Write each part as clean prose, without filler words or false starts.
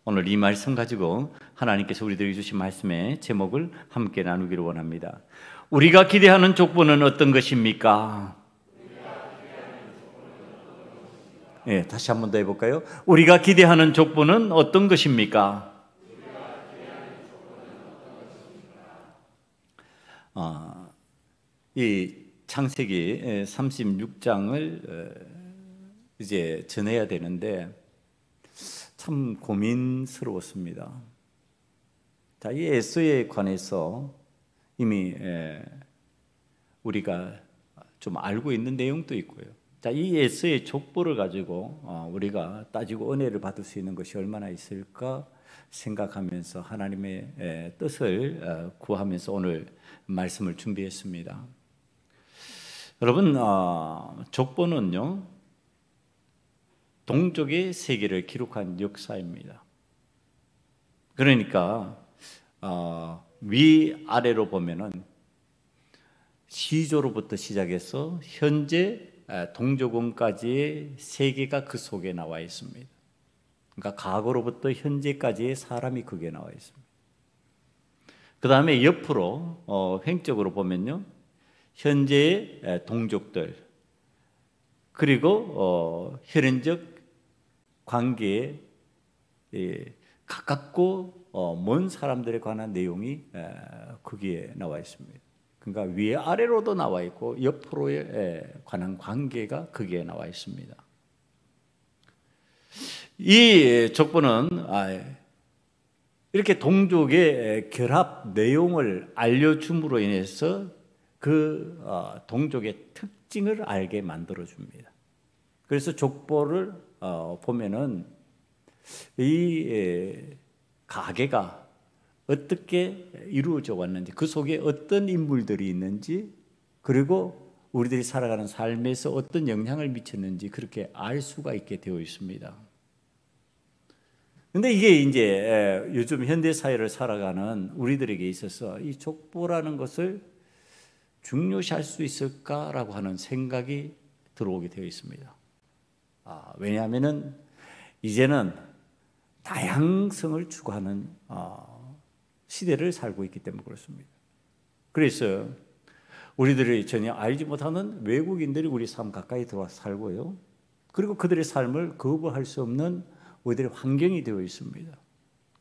오늘 이 말씀 가지고 하나님께서 우리들에게 주신 말씀의 제목을 함께 나누기를 원합니다. 우리가 기대하는 족보는 어떤 것입니까? 네, 다시 한 번 더 해볼까요? 우리가 기대하는 족보는 어떤 것입니까? 이 창세기 36장을 이제 전해야 되는데 참 고민스러웠습니다. 자, 이 에서에 관해서 이미 우리가 좀 알고 있는 내용도 있고요. 자, 이 에서의 족보를 가지고 우리가 따지고 은혜를 받을 수 있는 것이 얼마나 있을까 생각하면서 하나님의 뜻을 구하면서 오늘 말씀을 준비했습니다. 여러분, 족보는요, 동족의 세계를 기록한 역사입니다. 그러니까 위아래로 보면은 시조로부터 시작해서 현재 동족원까지의 세계가 그 속에 나와 있습니다. 그러니까 과거로부터 현재까지의 사람이 거기에 나와 있습니다. 그 다음에 옆으로 횡적으로 보면요, 현재의 동족들 그리고 혈연적 관계에 가깝고 먼 사람들에 관한 내용이 거기에 나와 있습니다. 그러니까 위아래로도 나와 있고 옆으로에 관한 관계가 거기에 나와 있습니다. 이 족보는 이렇게 동족의 결합 내용을 알려줌으로 인해서 그 동족의 특징을 알게 만들어줍니다. 그래서 족보를 보면은 이 가계가 어떻게 이루어져 왔는지, 그 속에 어떤 인물들이 있는지, 그리고 우리들이 살아가는 삶에서 어떤 영향을 미쳤는지 그렇게 알 수가 있게 되어 있습니다. 근데 이게 이제 요즘 현대 사회를 살아가는 우리들에게 있어서 이 족보라는 것을 중요시할 수 있을까라고 하는 생각이 들어오게 되어 있습니다. 왜냐하면은 이제는 다양성을 추구하는 시대를 살고 있기 때문에 그렇습니다. 그래서 우리들이 전혀 알지 못하는 외국인들이 우리 삶 가까이 들어와서 살고요. 그리고 그들의 삶을 거부할 수 없는 우리들의 환경이 되어 있습니다.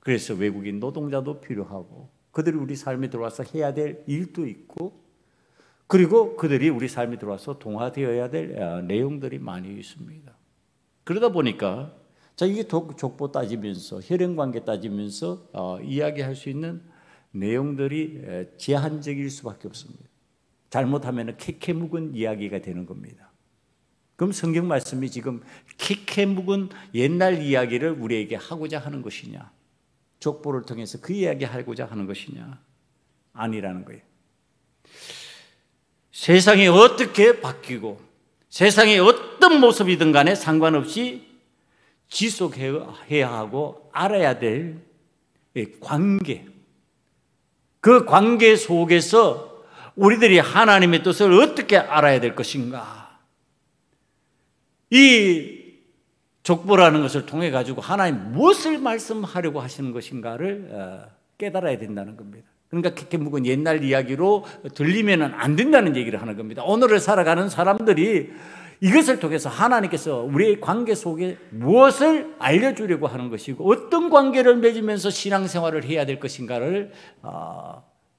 그래서 외국인 노동자도 필요하고 그들이 우리 삶에 들어와서 해야 될 일도 있고 그리고 그들이 우리 삶에 들어와서 동화되어야 될 내용들이 많이 있습니다. 그러다 보니까 자, 이게 족보 따지면서 혈연관계 따지면서 이야기할 수 있는 내용들이 제한적일 수밖에 없습니다. 잘못하면 캐캐 묵은 이야기가 되는 겁니다. 그럼 성경 말씀이 지금 캐캐 묵은 옛날 이야기를 우리에게 하고자 하는 것이냐, 족보를 통해서 그 이야기 하고자 하는 것이냐, 아니라는 거예요. 세상이 어떻게 바뀌고 세상이 어떤 모습이든 간에 상관없이 지속해야 하고 알아야 될 관계, 그 관계 속에서 우리들이 하나님의 뜻을 어떻게 알아야 될 것인가, 이 족보라는 것을 통해 가지고 하나님 무엇을 말씀하려고 하시는 것인가를 깨달아야 된다는 겁니다. 그러니까 캐캐 묵은 옛날 이야기로 들리면 안 된다는 얘기를 하는 겁니다. 오늘을 살아가는 사람들이 이것을 통해서 하나님께서 우리의 관계 속에 무엇을 알려주려고 하는 것이고 어떤 관계를 맺으면서 신앙생활을 해야 될 것인가를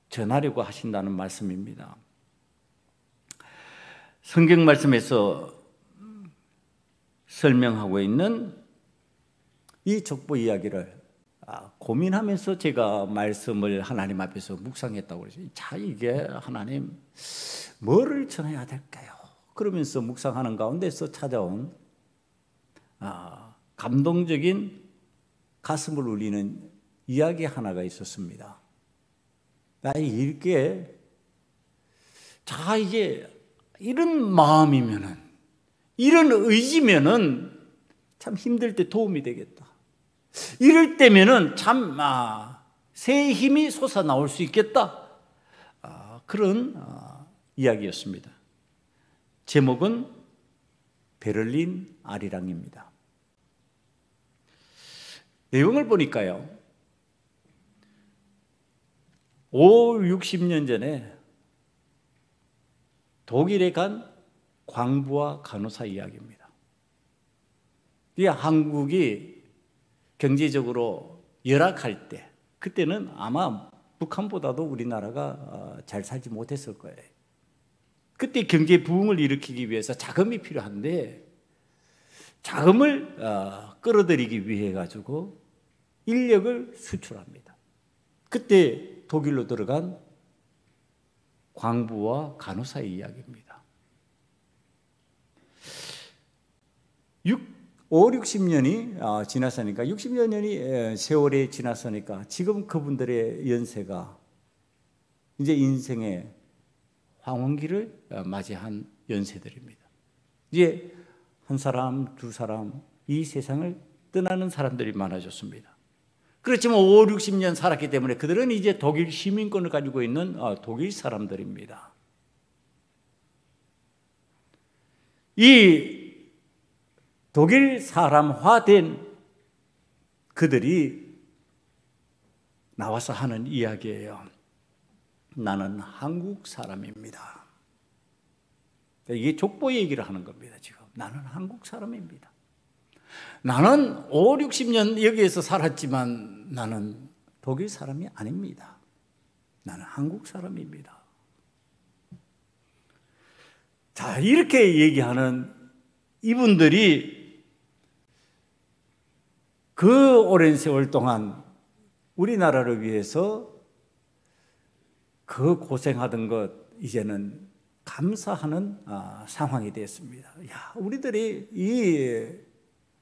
전하려고 하신다는 말씀입니다. 성경 말씀에서 설명하고 있는 이 족보 이야기를 고민하면서 제가 말씀을 하나님 앞에서 묵상했다고 그러죠. 자, 이게 하나님 뭐를 전해야 될까요? 그러면서 묵상하는 가운데서 찾아온 감동적인 가슴을 울리는 이야기 하나가 있었습니다. 이게 자, 이게 이런 마음이면은, 이런 의지면은 참 힘들 때 도움이 되겠다. 이럴 때면은 참 새 힘이 솟아나올 수 있겠다. 그런 이야기였습니다. 제목은 베를린 아리랑입니다. 내용을 보니까요, 60년 전에 독일에 간 광부와 간호사 이야기입니다. 이 한국이 경제적으로 열악할 때, 그때는 아마 북한보다도 우리나라가 잘 살지 못했을 거예요. 그때 경제 부흥을 일으키기 위해서 자금이 필요한데, 자금을 끌어들이기 위해 가지고 인력을 수출합니다. 그때 독일로 들어간 광부와 간호사의 이야기입니다. 60년이 지났으니까, 60년이 세월이 지났으니까 지금 그분들의 연세가 이제 인생의 황혼기를 맞이한 연세들입니다. 이제 한 사람, 두 사람 이 세상을 떠나는 사람들이 많아졌습니다. 그렇지만 60년 살았기 때문에 그들은 이제 독일 시민권을 가지고 있는 독일 사람들입니다. 이 독일 사람화된 그들이 나와서 하는 이야기예요. 나는 한국 사람입니다. 이게 족보 얘기를 하는 겁니다. 지금 나는 한국 사람입니다. 나는 60년 여기에서 살았지만 나는 독일 사람이 아닙니다. 나는 한국 사람입니다. 자, 이렇게 얘기하는 이분들이 그 오랜 세월 동안 우리나라를 위해서 그 고생하던 것 이제는 감사하는 상황이 됐습니다. 야, 우리들이 이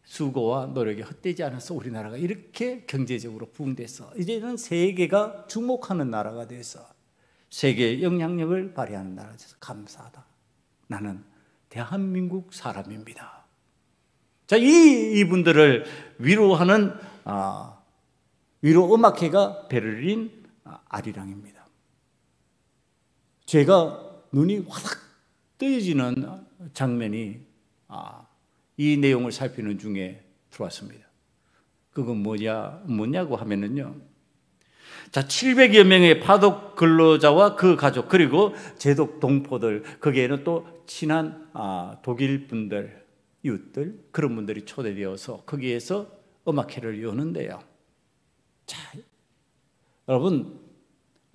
수고와 노력이 헛되지 않아서 우리나라가 이렇게 경제적으로 부흥돼서 이제는 세계가 주목하는 나라가 돼서 세계의 영향력을 발휘하는 나라가 돼서 감사하다. 나는 대한민국 사람입니다. 자, 이분들을 위로하는 위로 음악회가 베를린 아리랑입니다. 제가 눈이 화삭 뜨여지는 장면이 이 내용을 살피는 중에 들어왔습니다. 그건 뭐냐고 하면은요. 자, 700여 명의 파독 근로자와 그 가족, 그리고 제독 동포들, 거기에는 또 친한 독일 분들, 이웃들, 그런 분들이 초대되어서 거기에서 음악회를 여는데요. 자, 여러분,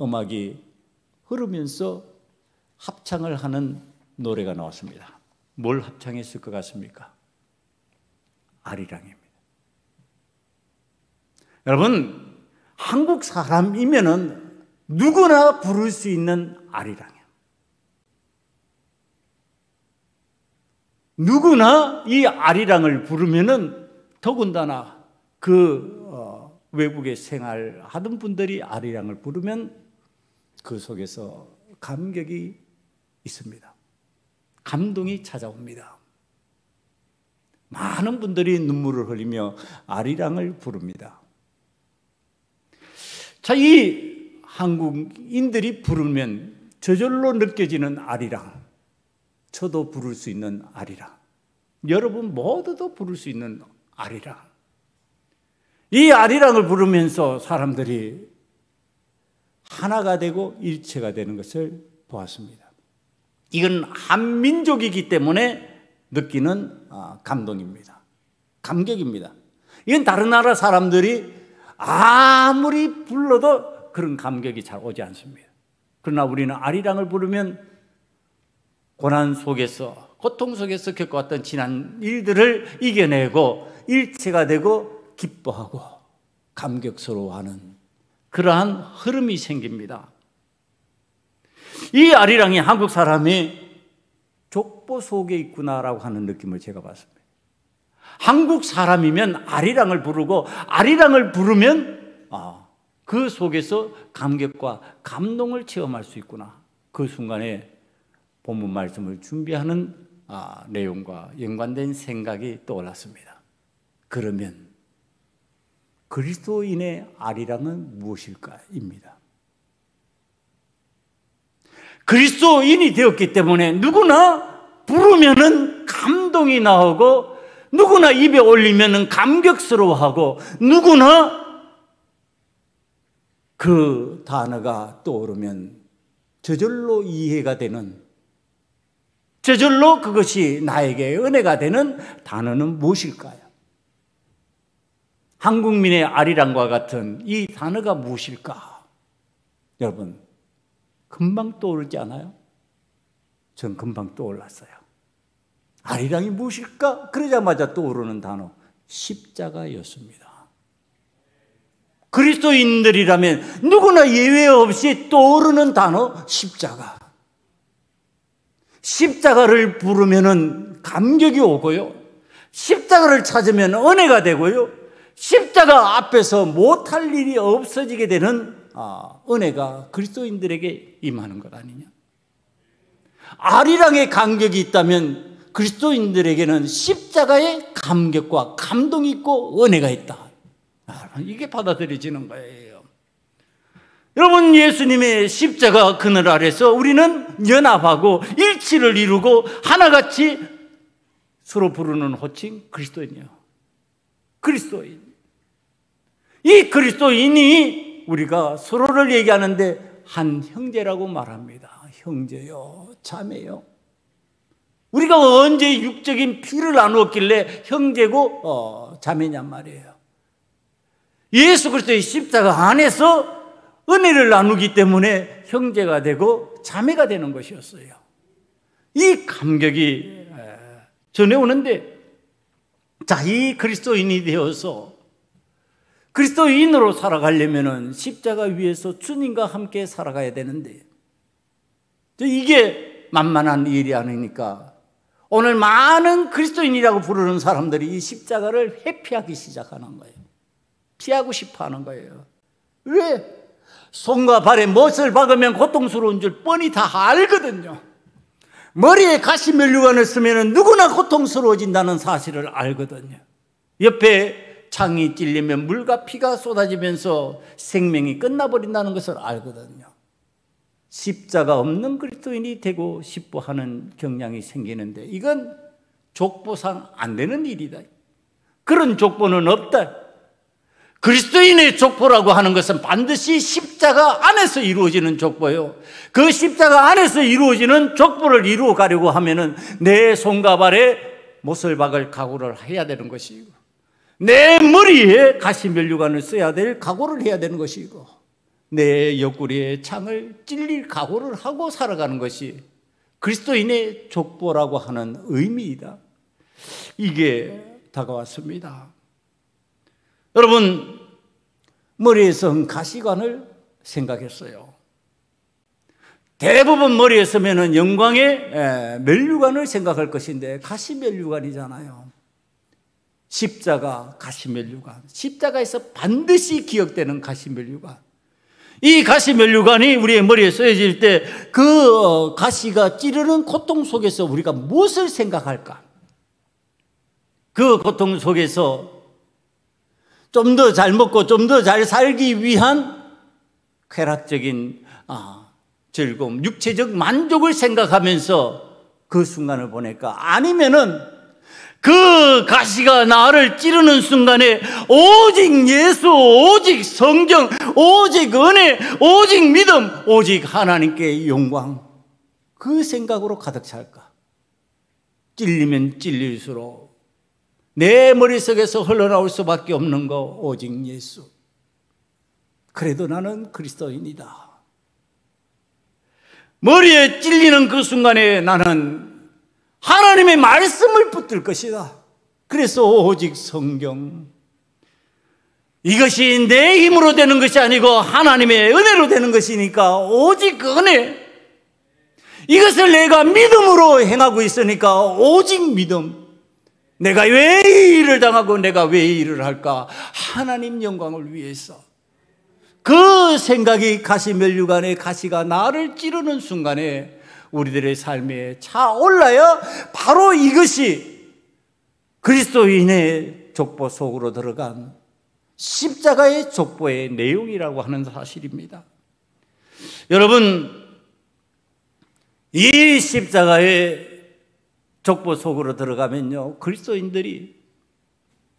음악이 흐르면서 합창을 하는 노래가 나왔습니다. 뭘 합창했을 것 같습니까? 아리랑입니다. 여러분, 한국 사람이면은 누구나 부를 수 있는 아리랑이에요. 누구나 이 아리랑을 부르면은 더군다나 외국에 생활하던 분들이 아리랑을 부르면 그 속에서 감격이 있습니다. 감동이 찾아옵니다. 많은 분들이 눈물을 흘리며 아리랑을 부릅니다. 자, 이 한국인들이 부르면 저절로 느껴지는 아리랑, 저도 부를 수 있는 아리랑, 여러분 모두도 부를 수 있는 아리랑, 이 아리랑을 부르면서 사람들이 하나가 되고 일체가 되는 것을 보았습니다. 이건 한민족이기 때문에 느끼는 감동입니다. 감격입니다. 이건 다른 나라 사람들이 아무리 불러도 그런 감격이 잘 오지 않습니다. 그러나 우리는 아리랑을 부르면 고난 속에서, 고통 속에서 겪어왔던 지난 일들을 이겨내고 일체가 되고 기뻐하고 감격스러워하는 그러한 흐름이 생깁니다. 이 아리랑이 한국 사람이 족보 속에 있구나라고 하는 느낌을 제가 받습니다. 한국 사람이면 아리랑을 부르고 아리랑을 부르면 그 속에서 감격과 감동을 체험할 수 있구나. 그 순간에 본문 말씀을 준비하는 내용과 연관된 생각이 떠올랐습니다. 그러면 그리스도인의 아리랑은 무엇일까입니다. 그리스도인이 되었기 때문에 누구나 부르면은 감동이 나오고 누구나 입에 올리면 감격스러워하고 누구나 그 단어가 떠오르면 저절로 이해가 되는, 저절로 그것이 나에게 은혜가 되는 단어는 무엇일까요? 한국민의 아리랑과 같은 이 단어가 무엇일까? 여러분, 금방 떠오르지 않아요? 전 금방 떠올랐어요. 아리랑이 무엇일까? 그러자마자 떠오르는 단어, 십자가였습니다. 그리스도인들이라면 누구나 예외 없이 떠오르는 단어, 십자가. 십자가를 부르면 감격이 오고요, 십자가를 찾으면 은혜가 되고요, 십자가 앞에서 못할 일이 없어지게 되는 은혜가 그리스도인들에게 임하는 것 아니냐. 아리랑의 감격이 있다면 그리스도인들에게는 십자가의 감격과 감동이 있고 은혜가 있다. 이게 받아들여지는 거예요. 여러분, 예수님의 십자가 그늘 아래서 우리는 연합하고 일치를 이루고 하나같이 서로 부르는 호칭, 그리스도인이요. 그리스도인. 이 그리스도인이 우리가 서로를 얘기하는데 한 형제라고 말합니다. 형제요, 자매요. 우리가 언제 육적인 피를 나누었길래 형제고 자매냔 말이에요. 예수 그리스도의 십자가 안에서 은혜를 나누기 때문에 형제가 되고 자매가 되는 것이었어요. 이 감격이 전해오는데, 자, 이 그리스도인이 되어서 그리스도인으로 살아가려면 십자가 위에서 주님과 함께 살아가야 되는데, 이게 만만한 일이 아니니까 오늘 많은 그리스도인이라고 부르는 사람들이 이 십자가를 회피하기 시작하는 거예요. 피하고 싶어 하는 거예요. 왜? 손과 발에 못을 박으면 고통스러운 줄 뻔히 다 알거든요. 머리에 가시면류관을 쓰면 누구나 고통스러워진다는 사실을 알거든요. 옆에 창이 찔리면 물과 피가 쏟아지면서 생명이 끝나버린다는 것을 알거든요. 십자가 없는 그리스도인이 되고 싶어 하는 경향이 생기는데, 이건 족보상 안 되는 일이다. 그런 족보는 없다. 그리스도인의 족보라고 하는 것은 반드시 십자가 안에서 이루어지는 족보요. 그 십자가 안에서 이루어지는 족보를 이루어 가려고 하면은 내 손과 발에 못을 박을 각오를 해야 되는 것이고, 내 머리에 가시면류관을 써야 될 각오를 해야 되는 것이고, 내 옆구리에 창을 찔릴 각오를 하고 살아가는 것이 그리스도인의 족보라고 하는 의미이다. 이게 다가왔습니다. 여러분, 머리에 쓴 가시관을 생각했어요. 대부분 머리에 쓰면 영광의 면류관을 생각할 것인데 가시면류관이잖아요. 십자가, 가시면류관. 십자가에서 반드시 기억되는 가시면류관. 이 가시면류관이 우리의 머리에 쓰여질 때 그 가시가 찌르는 고통 속에서 우리가 무엇을 생각할까? 그 고통 속에서 좀 더 잘 먹고 좀 더 잘 살기 위한 쾌락적인 즐거움, 육체적 만족을 생각하면서 그 순간을 보낼까? 아니면은 그 가시가 나를 찌르는 순간에 오직 예수, 오직 성경, 오직 은혜, 오직 믿음, 오직 하나님께 영광, 그 생각으로 가득 찰까? 찔리면 찔릴수록 내 머릿속에서 흘러나올 수밖에 없는 거 오직 예수. 그래도 나는 그리스도인이다. 머리에 찔리는 그 순간에 나는 하나님의 말씀을 붙들 것이다. 그래서 오직 성경. 이것이 내 힘으로 되는 것이 아니고 하나님의 은혜로 되는 것이니까 오직 은혜. 이것을 내가 믿음으로 행하고 있으니까 오직 믿음. 내가 왜 이 일을 당하고 내가 왜 이 일을 할까? 하나님 영광을 위해서. 그 생각이 가시면류관의 가시가 나를 찌르는 순간에 우리들의 삶에 차올라야 바로 이것이 그리스도인의 족보 속으로 들어간 십자가의 족보의 내용이라고 하는 사실입니다. 여러분, 이 십자가의 족보 속으로 들어가면요, 그리스도인들이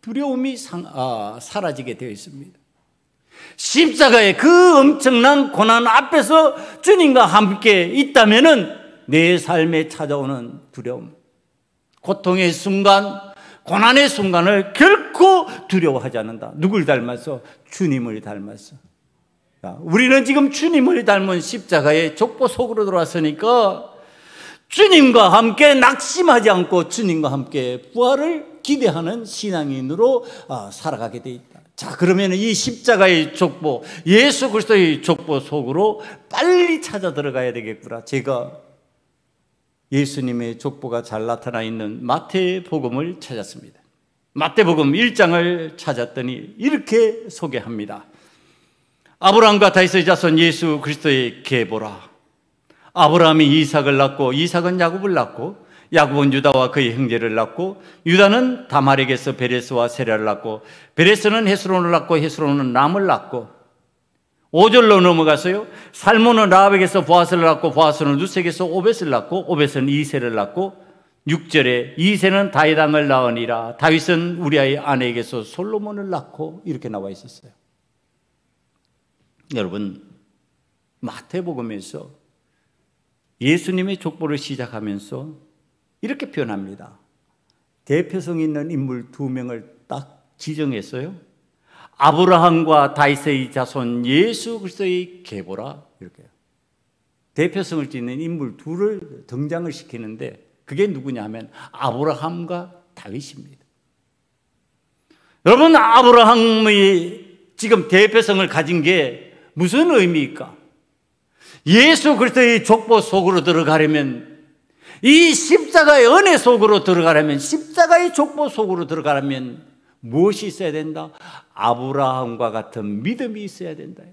두려움이 사라지게 되어 있습니다. 십자가의 그 엄청난 고난 앞에서 주님과 함께 있다면은 내 삶에 찾아오는 두려움, 고통의 순간, 고난의 순간을 결코 두려워하지 않는다. 누굴 닮아서? 주님을 닮아서. 우리는 지금 주님을 닮은 십자가의 족보 속으로 들어왔으니까 주님과 함께 낙심하지 않고 주님과 함께 부활을 기대하는 신앙인으로 살아가게 돼 있다. 자, 그러면 이 십자가의 족보, 예수 그리스도의 족보 속으로 빨리 찾아 들어가야 되겠구나. 제가 예수님의 족보가 잘 나타나 있는 마태복음을 찾았습니다. 마태복음 1장을 찾았더니 이렇게 소개합니다. 아브라함과 다윗의 자손 예수 그리스도의 계보라. 아브라함이 이삭을 낳고 이삭은 야곱을 낳고 야곱은 유다와 그의 형제를 낳고 유다는 다말에게서 베레스와 세라를 낳고 베레스는 헤스론을 낳고 헤스론은 람을 낳고 5절로 넘어가서요. 살몬은 라합에게서 보아스를 낳고 보아스는 루색에서 오벳을 낳고 오벳은 이새를 낳고 6절에 이새는 다윗 왕을 낳으니라. 다윗은 우리아의 아내에게서 솔로몬을 낳고 이렇게 나와 있었어요. 여러분, 마태복음에서 예수님의 족보를 시작하면서 이렇게 표현합니다. 대표성 있는 인물 2명을 딱 지정했어요. 아브라함과 다윗의 자손 예수 그리스도의 계보라. 이렇게 대표성을 띠는 인물 2를 등장을 시키는데 그게 누구냐 하면 아브라함과 다윗입니다. 여러분, 아브라함의 지금 대표성을 가진 게 무슨 의미일까? 예수 그리스도의 족보 속으로 들어가려면, 이 십자가의 은혜 속으로 들어가려면, 십자가의 족보 속으로 들어가려면 무엇이 있어야 된다? 아브라함과 같은 믿음이 있어야 된다.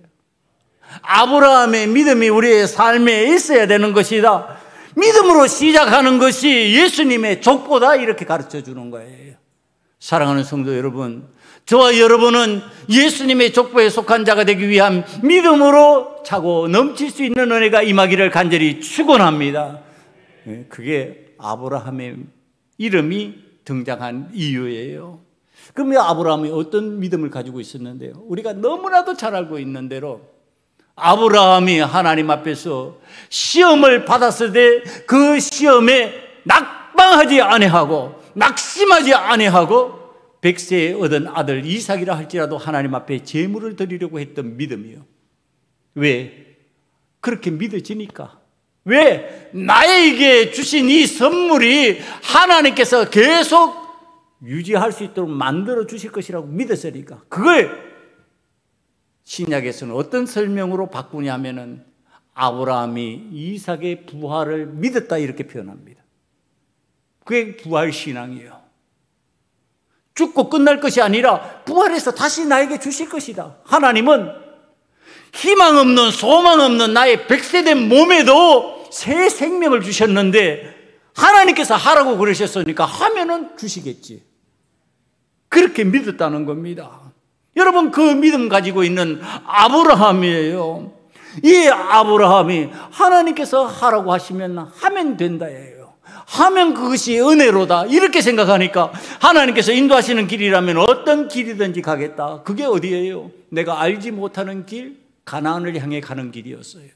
아브라함의 믿음이 우리의 삶에 있어야 되는 것이다. 믿음으로 시작하는 것이 예수님의 족보다, 이렇게 가르쳐 주는 거예요. 사랑하는 성도 여러분, 저와 여러분은 예수님의 족보에 속한 자가 되기 위한 믿음으로 차고 넘칠 수 있는 은혜가 임하기를 간절히 축원합니다. 그게 아브라함의 이름이 등장한 이유예요. 그러면 아브라함이 어떤 믿음을 가지고 있었는데요? 우리가 너무나도 잘 알고 있는 대로 아브라함이 하나님 앞에서 시험을 받았을 때 그 시험에 낙방하지 아니하고 낙심하지 아니하고 100세에 얻은 아들 이삭이라 할지라도 하나님 앞에 제물을 드리려고 했던 믿음이요. 왜? 그렇게 믿어지니까. 왜? 나에게 주신 이 선물이 하나님께서 계속 유지할 수 있도록 만들어 주실 것이라고 믿었으니까. 그걸 신약에서는 어떤 설명으로 바꾸냐면은 아브라함이 이삭의 부활을 믿었다, 이렇게 표현합니다. 그게 부활신앙이에요. 죽고 끝날 것이 아니라 부활해서 다시 나에게 주실 것이다. 하나님은 희망 없는, 소망 없는 나의 100세된 몸에도 새 생명을 주셨는데 하나님께서 하라고 그러셨으니까 하면은 주시겠지. 그렇게 믿었다는 겁니다. 여러분, 그 믿음 가지고 있는 아브라함이에요. 이 아브라함이 하나님께서 하라고 하시면 하면 된다예요. 하면 그것이 은혜로다, 이렇게 생각하니까 하나님께서 인도하시는 길이라면 어떤 길이든지 가겠다. 그게 어디예요? 내가 알지 못하는 길, 가나안을 향해 가는 길이었어요.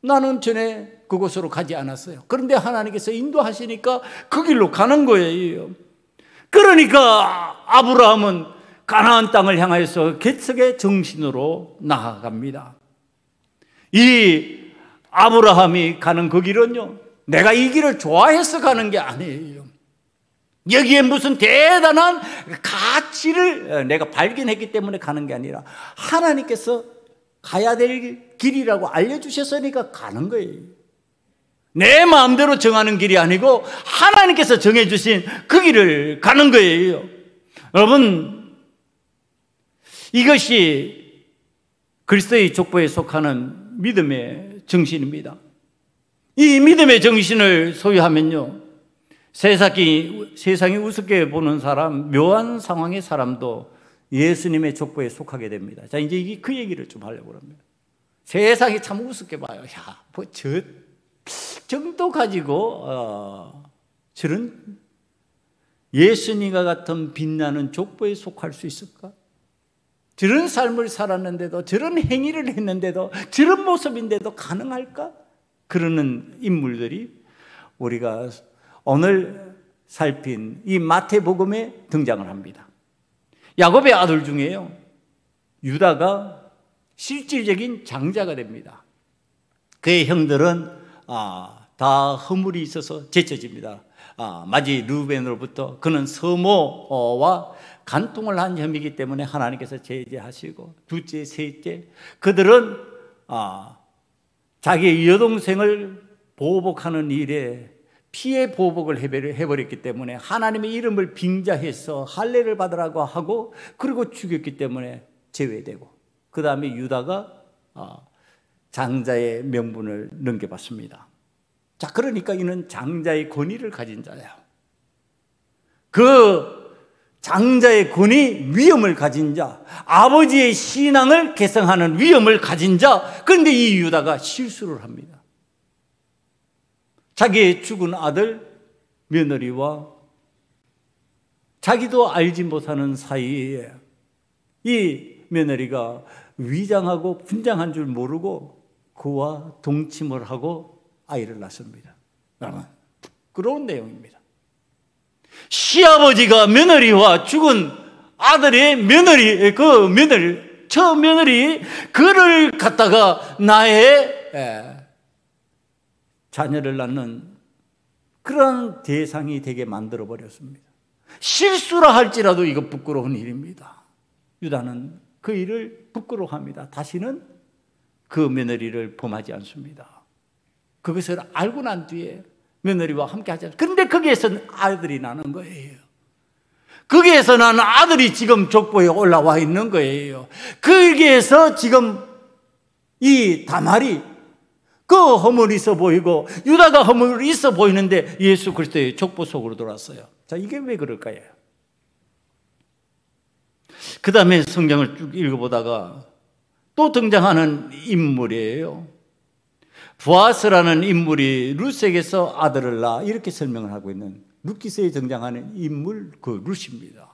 나는 전에 그곳으로 가지 않았어요. 그런데 하나님께서 인도하시니까 그 길로 가는 거예요. 그러니까 아브라함은 가나안 땅을 향하여서 개척의 정신으로 나아갑니다. 이 아브라함이 가는 그 길은요, 내가 이 길을 좋아해서 가는 게 아니에요. 여기에 무슨 대단한 가치를 내가 발견했기 때문에 가는 게 아니라 하나님께서 가야 될 길이라고 알려주셨으니까 가는 거예요. 내 마음대로 정하는 길이 아니고 하나님께서 정해주신 그 길을 가는 거예요. 여러분, 이것이 그리스도의 족보에 속하는 믿음의 정신입니다. 이 믿음의 정신을 소유하면요, 세상이 우습게 보는 사람, 묘한 상황의 사람도 예수님의 족보에 속하게 됩니다. 자, 이제 그 얘기를 좀 하려고 합니다. 세상이 참 우습게 봐요. 야, 뭐 저 정도 가지고 저런 예수님과 같은 빛나는 족보에 속할 수 있을까? 저런 삶을 살았는데도, 저런 행위를 했는데도, 저런 모습인데도 가능할까? 그러는 인물들이 우리가 오늘 살핀 이 마태복음에 등장을 합니다. 야곱의 아들 중에요, 유다가 실질적인 장자가 됩니다. 그의 형들은 다 허물이 있어서 제쳐집니다. 마지 르우벤으로부터 그는 서모와 간통을 한 혐의이기 때문에 하나님께서 제재하시고, 둘째, 셋째, 그들은 자기의 여동생을 보복하는 일에 피해 보복을 해버렸기 때문에 하나님의 이름을 빙자해서 할례를 받으라고 하고, 그리고 죽였기 때문에 제외되고, 그 다음에 유다가 장자의 명분을 넘겨받습니다. 자, 그러니까 이는 장자의 권위를 가진 자예요. 그 장자의 권위, 위엄을 가진 자, 아버지의 신앙을 계승하는 위엄을 가진 자. 그런데 이 유다가 실수를 합니다. 자기의 죽은 아들 며느리와 자기도 알지 못하는 사이에 이 며느리가 위장하고 분장한 줄 모르고 그와 동침을 하고 아이를 낳습니다. 여러분, 부끄러운 내용입니다. 시아버지가 며느리와 죽은 아들의 저 며느리, 그를 갖다가 나의 자녀를 낳는 그런 대상이 되게 만들어버렸습니다. 실수라 할지라도 이거 부끄러운 일입니다. 유다는 그 일을 부끄러워합니다. 다시는 그 며느리를 범하지 않습니다. 그것을 알고 난 뒤에 며느리와 함께 하지 않습니다. 그런데 거기에서는 아들이 나는 거예요. 거기에서 나는 아들이 지금 족보에 올라와 있는 거예요. 거기에서 지금 이 다말이 그 허물이 있어 보이고 유다가 허물이 있어 보이는데 예수 그리스도의 족보 속으로 들어왔어요. 자, 이게 왜 그럴까요? 그 다음에 성경을 쭉 읽어보다가 또 등장하는 인물이에요. 보아스라는 인물이 룻에게서 아들을 낳아, 이렇게 설명을 하고 있는 룻기서에 등장하는 인물, 그 룻입니다.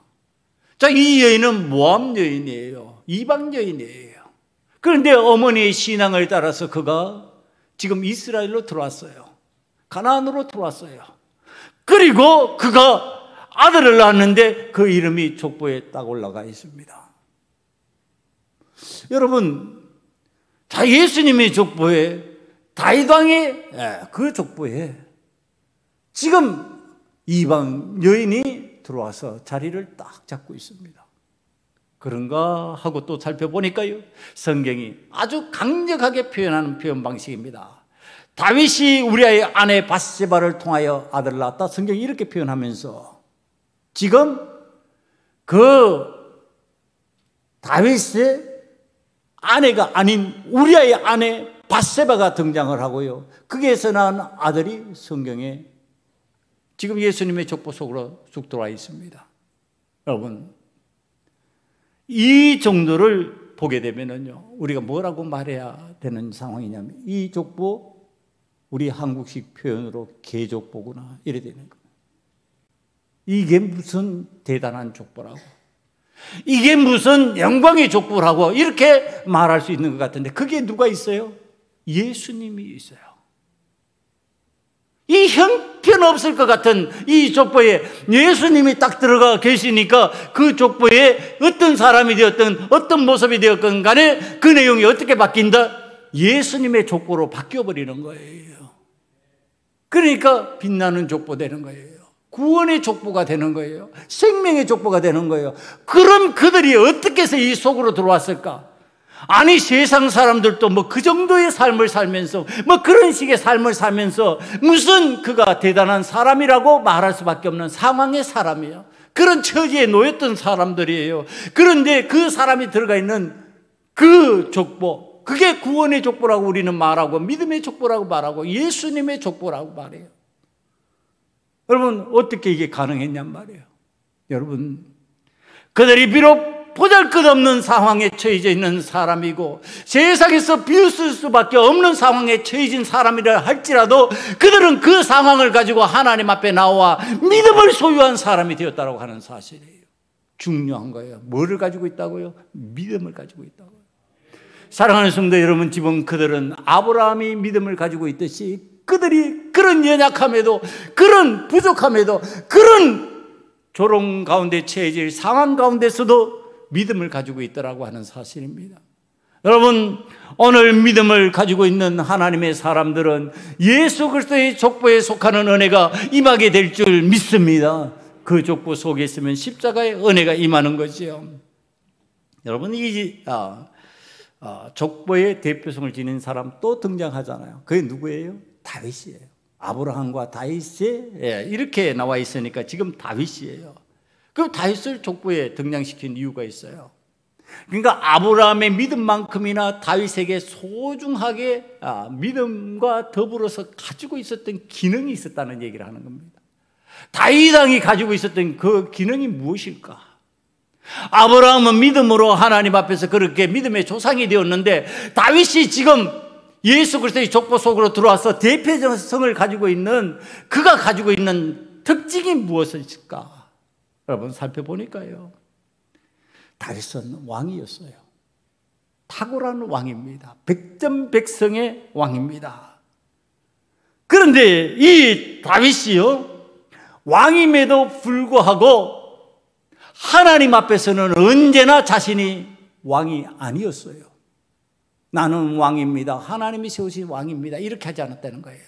자, 이 여인은 모압 여인이에요. 이방 여인이에요. 그런데 어머니의 신앙을 따라서 그가 지금 이스라엘로 들어왔어요. 가나안으로 들어왔어요. 그리고 그가 아들을 낳았는데 그 이름이 족보에 딱 올라가 있습니다. 여러분, 다 예수님의 족보에, 다윗 왕의 그 족보에 지금 이방 여인이 들어와서 자리를 딱 잡고 있습니다. 그런가 하고 또 살펴보니까요, 성경이 아주 강력하게 표현하는 표현 방식입니다. 다윗이 우리아의 아내 밧세바를 통하여 아들을 낳았다, 성경이 이렇게 표현하면서 지금 그 다윗의 아내가 아닌 우리아의 아내 밧세바가 등장을 하고요, 거기에서 낳은 아들이 성경에 지금 예수님의 족보 속으로 쑥 들어와 있습니다. 여러분, 이 정도를 보게 되면은요, 우리가 뭐라고 말해야 되는 상황이냐면, 이 족보, 우리 한국식 표현으로 개족보구나, 이래 되는 거예요. 이게 무슨 대단한 족보라고, 이게 무슨 영광의 족보라고 이렇게 말할 수 있는 것 같은데, 그게 누가 있어요? 예수님이 있어요. 이 형편없을 것 같은 이 족보에 예수님이 딱 들어가 계시니까 그 족보에 어떤 사람이 되었든 어떤 모습이 되었든 간에 그 내용이 어떻게 바뀐다? 예수님의 족보로 바뀌어버리는 거예요. 그러니까 빛나는 족보 되는 거예요. 구원의 족보가 되는 거예요. 생명의 족보가 되는 거예요. 그럼 그들이 어떻게 해서 이 속으로 들어왔을까? 아니, 세상 사람들도 뭐 그 정도의 삶을 살면서, 뭐 그런 식의 삶을 살면서 무슨 그가 대단한 사람이라고 말할 수밖에 없는 상황의 사람이에요. 그런 처지에 놓였던 사람들이에요. 그런데 그 사람이 들어가 있는 그 족보, 그게 구원의 족보라고 우리는 말하고, 믿음의 족보라고 말하고, 예수님의 족보라고 말해요. 여러분, 어떻게 이게 가능했냔 말이에요. 여러분, 그들이 비록 보잘것없는 상황에 처해져 있는 사람이고 세상에서 비웃을 수밖에 없는 상황에 처해진 사람이라 할지라도 그들은 그 상황을 가지고 하나님 앞에 나와 믿음을 소유한 사람이 되었다고 하는 사실이에요. 중요한 거예요. 뭐를 가지고 있다고요? 믿음을 가지고 있다고요. 사랑하는 성도 여러분, 지금 그들은 아브라함이 믿음을 가지고 있듯이 그들이 그런 연약함에도, 그런 부족함에도, 그런 조롱 가운데 처해질 상황 가운데서도 믿음을 가지고 있더라고 하는 사실입니다. 여러분, 오늘 믿음을 가지고 있는 하나님의 사람들은 예수 그리스도의 족보에 속하는 은혜가 임하게 될 줄 믿습니다. 그 족보 속에 있으면 십자가의 은혜가 임하는 거지요. 여러분, 이 족보의 대표성을 지닌 사람 또 등장하잖아요. 그게 누구예요? 다윗이에요. 아브라함과 다윗이 이렇게 나와 있으니까 지금 다윗이에요. 그럼 다윗을 족보에 등장시킨 이유가 있어요. 그러니까 아브라함의 믿음만큼이나 다윗에게 소중하게 믿음과 더불어서 가지고 있었던 기능이 있었다는 얘기를 하는 겁니다. 다윗 왕이 가지고 있었던 그 기능이 무엇일까? 아브라함은 믿음으로 하나님 앞에서 그렇게 믿음의 조상이 되었는데 다윗이 지금 예수 그리스도의 족보 속으로 들어와서 대표성을 가지고 있는, 그가 가지고 있는 특징이 무엇일까? 여러분, 살펴보니까요, 다윗은 왕이었어요. 탁월한 왕입니다. 백전백승의 왕입니다. 그런데 이 다윗이요, 왕임에도 불구하고 하나님 앞에서는 언제나 자신이 왕이 아니었어요. 나는 왕입니다. 하나님이 세우신 왕입니다. 이렇게 하지 않았다는 거예요.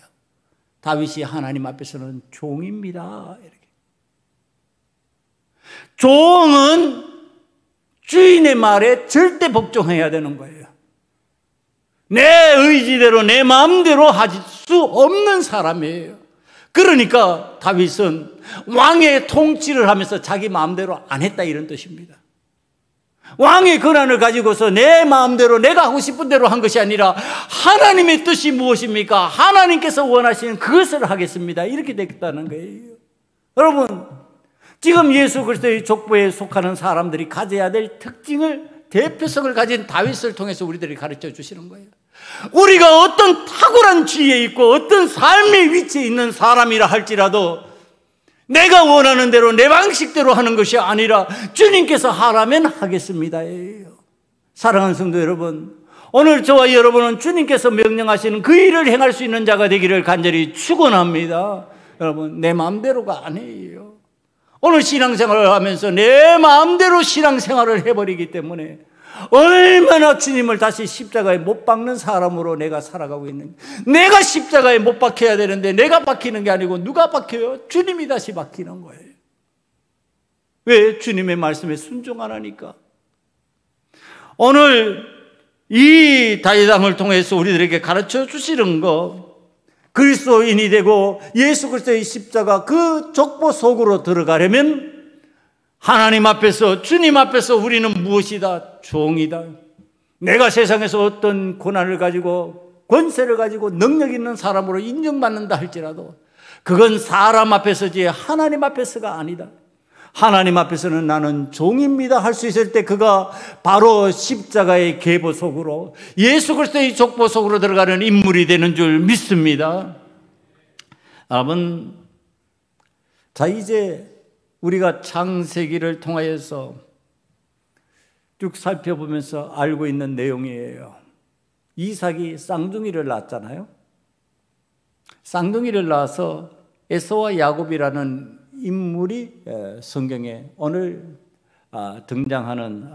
다윗이 하나님 앞에서는 종입니다. 이렇게. 종은 주인의 말에 절대 복종해야 되는 거예요. 내 의지대로, 내 마음대로 하실 수 없는 사람이에요. 그러니까 다윗은 왕의 통치를 하면서 자기 마음대로 안 했다, 이런 뜻입니다. 왕의 권한을 가지고서 내 마음대로 내가 하고 싶은 대로 한 것이 아니라 하나님의 뜻이 무엇입니까? 하나님께서 원하시는 그것을 하겠습니다. 이렇게 됐다는 거예요. 여러분, 지금 예수 그리스도의 족보에 속하는 사람들이 가져야 될 특징을, 대표성을 가진 다윗을 통해서 우리들이 가르쳐 주시는 거예요. 우리가 어떤 탁월한 지위에 있고 어떤 삶의 위치에 있는 사람이라 할지라도 내가 원하는 대로 내 방식대로 하는 것이 아니라 주님께서 하라면 하겠습니다예요. 사랑하는 성도 여러분, 오늘 저와 여러분은 주님께서 명령하시는 그 일을 행할 수 있는 자가 되기를 간절히 축원합니다. 여러분, 내 마음대로가 아니에요. 오늘 신앙생활을 하면서 내 마음대로 신앙생활을 해버리기 때문에 얼마나 주님을 다시 십자가에 못 박는 사람으로 내가 살아가고 있는, 내가 십자가에 못 박혀야 되는데 내가 박히는 게 아니고 누가 박혀요? 주님이 다시 박히는 거예요. 왜? 주님의 말씀에 순종 안 하니까. 오늘 이 다윗 왕을 통해서 우리들에게 가르쳐 주시는 거, 그리스도인이 되고 예수 그리스도의 십자가 그 족보 속으로 들어가려면 하나님 앞에서, 주님 앞에서 우리는 무엇이다? 종이다. 내가 세상에서 어떤 고난을 가지고, 권세를 가지고 능력 있는 사람으로 인정받는다 할지라도 그건 사람 앞에서지 하나님 앞에서가 아니다. 하나님 앞에서는 나는 종입니다 할 수 있을 때 그가 바로 십자가의 계보 속으로, 예수 그리스도의 족보 속으로 들어가는 인물이 되는 줄 믿습니다. 여러분, 자, 이제 우리가 창세기를 통하여서 쭉 살펴보면서 알고 있는 내용이에요. 이삭이 쌍둥이를 낳았잖아요. 쌍둥이를 낳아서 에서와 야곱이라는 인물이 성경에 오늘 등장하는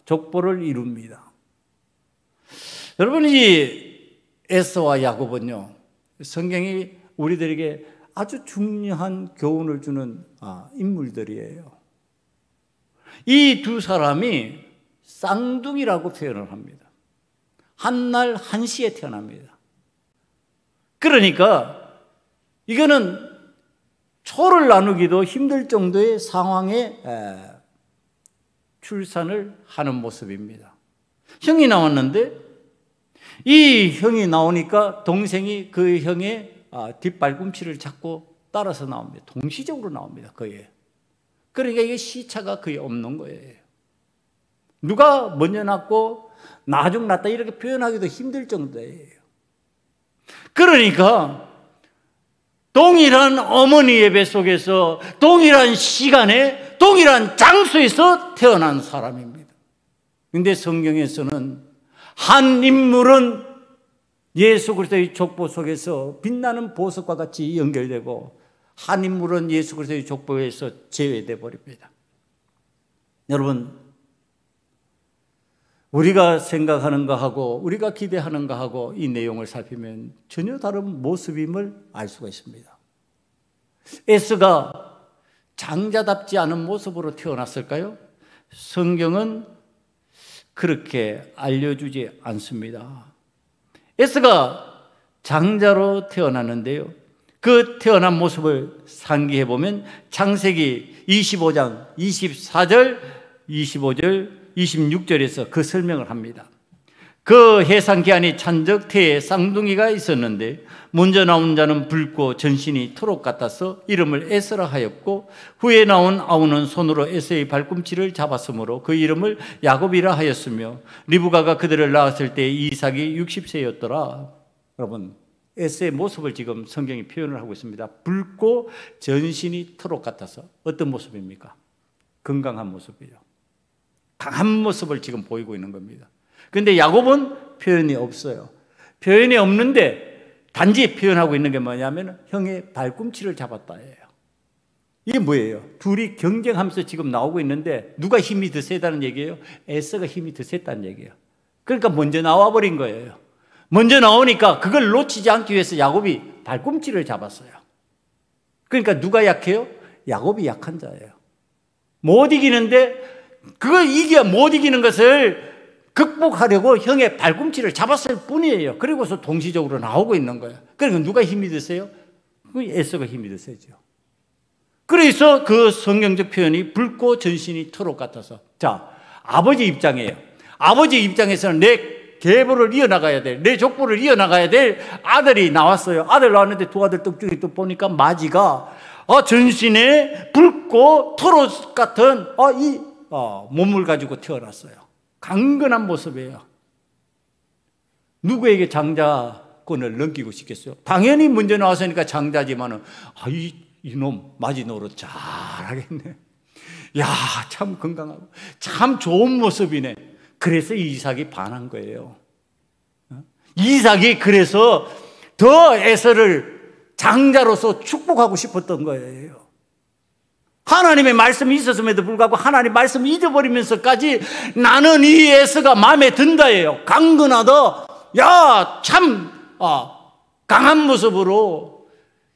족보를 이룹니다. 여러분, 이 에서와 야곱은요, 성경이 우리들에게 아주 중요한 교훈을 주는 인물들이에요. 이 두 사람이 쌍둥이라고 표현을 합니다. 한날 한시에 태어납니다. 그러니까 이거는 초를 나누기도 힘들 정도의 상황에 출산을 하는 모습입니다. 형이 나왔는데 이 형이 나오니까 동생이 그 형의 뒷발꿈치를 잡고 따라서 나옵니다. 동시적으로 나옵니다. 거의. 그러니까 이게 시차가 거의 없는 거예요. 누가 먼저 낳고 나중 낳다 이렇게 표현하기도 힘들 정도예요. 그러니까 동일한 어머니의 뱃속에서 동일한 시간에 동일한 장소에서 태어난 사람입니다. 그런데 성경에서는 한 인물은 예수 그리스도의 족보 속에서 빛나는 보석과 같이 연결되고 한 인물은 예수 그리스도의 족보에서 제외돼 버립니다. 여러분, 우리가 생각하는 거하고 우리가 기대하는 거하고 이 내용을 살피면 전혀 다른 모습임을 알 수가 있습니다. 에스가 장자답지 않은 모습으로 태어났을까요? 성경은 그렇게 알려주지 않습니다. 에스가 장자로 태어났는데요, 그 태어난 모습을 상기해 보면 창세기 25장 24절, 25절, 26절에서 그 설명을 합니다. 그 해상 기한이 찬적 태에 쌍둥이가 있었는데 먼저 나온 자는 붉고 전신이 토록 같아서 이름을 에스라 하였고 후에 나온 아우는 손으로 에서의 발꿈치를 잡았으므로 그 이름을 야곱이라 하였으며 리브가가 그들을 낳았을 때 이삭이 60세였더라. 여러분, 에서의 모습을 지금 성경이 표현을 하고 있습니다. 붉고 전신이 토록 같아서 어떤 모습입니까? 건강한 모습이죠. 강한 모습을 지금 보이고 있는 겁니다. 그런데 야곱은 표현이 없어요. 표현이 없는데 단지 표현하고 있는 게 뭐냐면 형의 발꿈치를 잡았다예요. 이게 뭐예요? 둘이 경쟁하면서 지금 나오고 있는데 누가 힘이 더 세다는 얘기예요? 에서가 힘이 더 셌다는 얘기예요. 그러니까 먼저 나와버린 거예요. 먼저 나오니까 그걸 놓치지 않기 위해서 야곱이 발꿈치를 잡았어요. 그러니까 누가 약해요? 야곱이 약한 자예요. 못 이기는데 그걸 이겨야 못 이기는 것을 극복하려고 형의 발꿈치를 잡았을 뿐이에요. 그리고서 동시적으로 나오고 있는 거예요. 그러니까 누가 힘이 드세요? 에서가 힘이 더 세죠. 그래서 그 성경적 표현이 붉고 전신이 토록 같아서. 자, 아버지 입장이에요. 아버지 입장에서는 내 계보를 이어나가야 될, 내 족보를 이어나가야 될 아들이 나왔어요. 아들 나왔는데 두 아들 떡중에 또 보니까 마지가 전신에 붉고 토록 같은 몸을 가지고 태어났어요. 강건한 모습이에요. 누구에게 장자권을 넘기고 싶겠어요? 당연히 먼저 나왔으니까 장자지만은 이놈 마지 노릇 잘하겠네. 야, 참 건강하고 참 좋은 모습이네. 그래서 이삭이 반한 거예요. 이삭이 그래서 더 에서를 장자로서 축복하고 싶었던 거예요. 하나님의 말씀이 있었음에도 불구하고 하나님 말씀을 잊어버리면서까지 나는 이 에서가 마음에 든다예요. 강건하다. 야, 참 강한 모습으로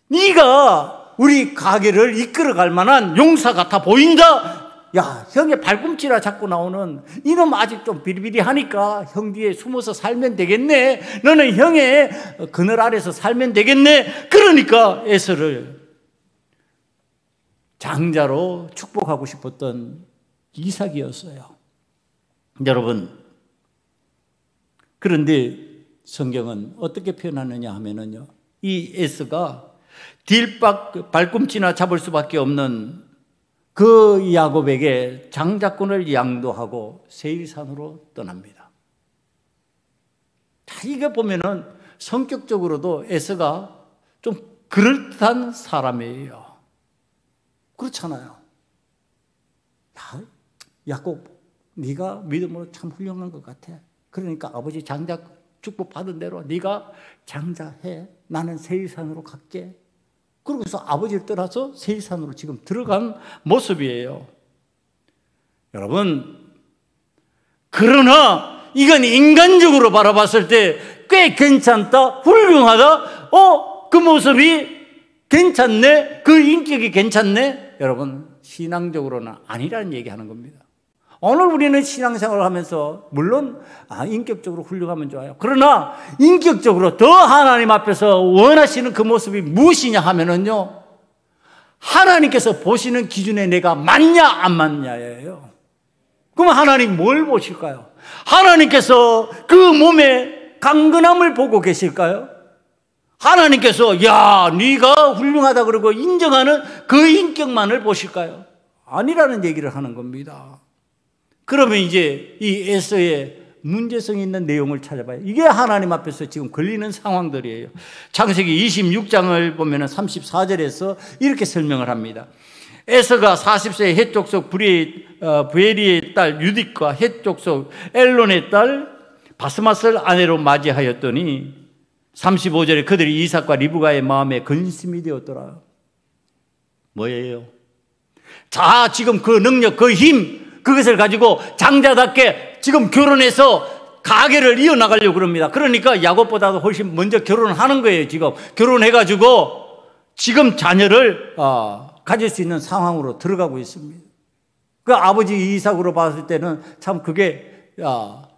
네가 우리 가게를 이끌어갈 만한 용사 같아 보인다. 야, 형의 발꿈치라 자꾸 나오는 이놈 아직 좀 비리비리하니까 형 뒤에 숨어서 살면 되겠네. 너는 형의 그늘 아래서 살면 되겠네. 그러니까 에서를 장자로 축복하고 싶었던 이삭이었어요. 여러분, 그런데 성경은 어떻게 표현하느냐 하면은요, 이 에서가 발꿈치나 잡을 수밖에 없는 그 야곱에게 장자권을 양도하고 세일산으로 떠납니다. 자, 이거 보면은 성격적으로도 에서가 좀 그럴듯한 사람이에요. 그렇잖아요. 야, 야곱, 네가 믿음으로 참 훌륭한 것 같아. 그러니까 아버지 장자 축복 받은 대로 네가 장자해. 나는 세일산으로 갈게. 그러고서 아버지를 떠나서 세일산으로 지금 들어간 모습이에요. 여러분, 그러나 이건 인간적으로 바라봤을 때 꽤 괜찮다, 훌륭하다, 그 모습이 괜찮네, 그 인격이 괜찮네. 여러분, 신앙적으로는 아니라는 얘기하는 겁니다. 오늘 우리는 신앙생활을 하면서 물론 인격적으로 훌륭하면 좋아요. 그러나 인격적으로 더 하나님 앞에서 원하시는 그 모습이 무엇이냐 하면은요, 하나님께서 보시는 기준에 내가 맞냐 안 맞냐예요. 그럼 하나님 뭘 보실까요? 하나님께서 그 몸의 강건함을 보고 계실까요? 하나님께서 야, 네가 훌륭하다 그러고 인정하는 그 인격만을 보실까요? 아니라는 얘기를 하는 겁니다. 그러면 이제 이 에서의 문제성 있는 내용을 찾아봐요. 이게 하나님 앞에서 지금 걸리는 상황들이에요. 창세기 26장을 보면 34절에서 이렇게 설명을 합니다. 에서가 40세의 헷 족속 부에리의 딸 유딧과 헷 족속 엘론의 딸 바스맛을 아내로 맞이하였더니 35절에 그들이 이삭과 리브가의 마음에 근심이 되었더라. 뭐예요? 자, 지금 그 능력, 그 힘, 그것을 가지고 장자답게 지금 결혼해서 가계를 이어나가려고 그럽니다. 그러니까 야곱보다도 훨씬 먼저 결혼을 하는 거예요. 지금 결혼해가지고 지금 자녀를 가질 수 있는 상황으로 들어가고 있습니다. 그 아버지 이삭으로 봤을 때는 참 그게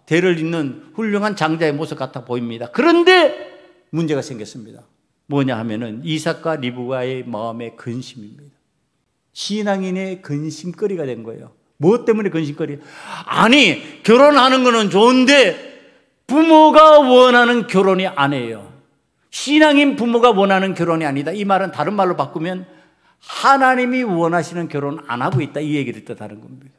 대를 잇는 훌륭한 장자의 모습 같아 보입니다. 그런데 문제가 생겼습니다. 뭐냐 하면은 이삭과 리브가의 마음의 근심입니다. 신앙인의 근심거리가 된 거예요. 무엇 때문에 근심거리? 아니, 결혼하는 거는 좋은데 부모가 원하는 결혼이 아니에요. 신앙인 부모가 원하는 결혼이 아니다. 이 말은 다른 말로 바꾸면 하나님이 원하시는 결혼 안 하고 있다, 이 얘기를 뜻하는 겁니다.